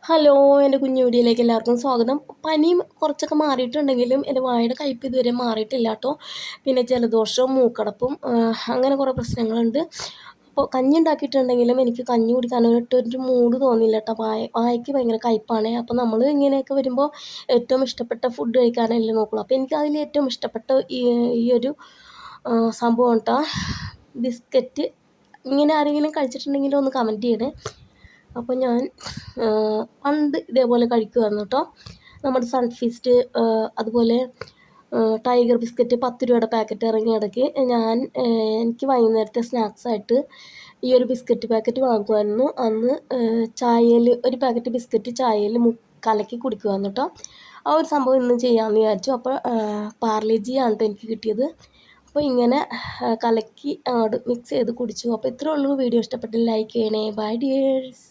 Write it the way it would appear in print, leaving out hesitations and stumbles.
Hello, എൻ്റെ കുഞ്ഞു വീഡിയോയിലേക്ക് എല്ലാവർക്കും സ്വാഗതം. പനിയും കുറച്ചൊക്കെ മാറിയിട്ടുണ്ടെങ്കിലും എൻ്റെ വായുടെ കയ്പ്പ് ഇതുവരെ മാറിയിട്ടില്ല കേട്ടോ. പിന്നെ ജലദോഷവും മൂക്കടപ്പും അങ്ങനെ കുറേ പ്രശ്നങ്ങളുണ്ട്. അപ്പോൾ കഞ്ഞി ഉണ്ടാക്കിയിട്ടുണ്ടെങ്കിലും എനിക്ക് കഞ്ഞി കുടിക്കാനായിട്ടൊരു മൂഡ് തോന്നില്ല കേട്ടോ. വായയ്ക്ക് ഭയങ്കര കയ്പ്പാണ്. അപ്പോൾ നമ്മൾ ഇങ്ങനെയൊക്കെ വരുമ്പോൾ ഏറ്റവും ഇഷ്ടപ്പെട്ട ഫുഡ് കഴിക്കാനല്ലേ നോക്കുള്ളൂ. അപ്പോൾ എനിക്ക് അതിൽ ഏറ്റവും ഇഷ്ടപ്പെട്ട ഈ ഒരു സംഭവം കേട്ടോ, ബിസ്ക്കറ്റ്. ഇങ്ങനെ ആരെങ്കിലും കഴിച്ചിട്ടുണ്ടെങ്കിൽ ഒന്ന് കമൻറ്റ് ചെയ്യണേ. അപ്പോൾ ഞാൻ പണ്ട് ഇതേപോലെ കഴിക്കുമായിരുന്നു കേട്ടോ. നമ്മുടെ സൺഫീസ്റ്റ് അതുപോലെ ടൈഗർ ബിസ്ക്കറ്റ് 10 രൂപയുടെ പാക്കറ്റ് ഇറങ്ങിയ ഇടയ്ക്ക് എനിക്ക് വൈകുന്നേരത്തെ സ്നാക്സായിട്ട് ഈ ഒരു ബിസ്ക്കറ്റ് പാക്കറ്റ് വാങ്ങുമായിരുന്നു. അന്ന് ചായയിൽ ഒരു പാക്കറ്റ് ബിസ്ക്കറ്റ് ചായയിൽ കലക്കി കുടിക്കുമായിരുന്നു കേട്ടോ. ആ ഒരു സംഭവം ഇന്ന് ചെയ്യാമെന്ന് വിചാരിച്ചു. അപ്പോൾ പാർലേജി ആണ് കേട്ടോ എനിക്ക് കിട്ടിയത്. അപ്പോൾ ഇങ്ങനെ കലക്കി മിക്സ് ചെയ്ത് കുടിച്ചു. അപ്പോൾ ഇത്രയേ ഉള്ളൂ. വീഡിയോ ഇഷ്ടപ്പെട്ടാൽ ലൈക്ക് ചെയ്യണേ. Bye dears.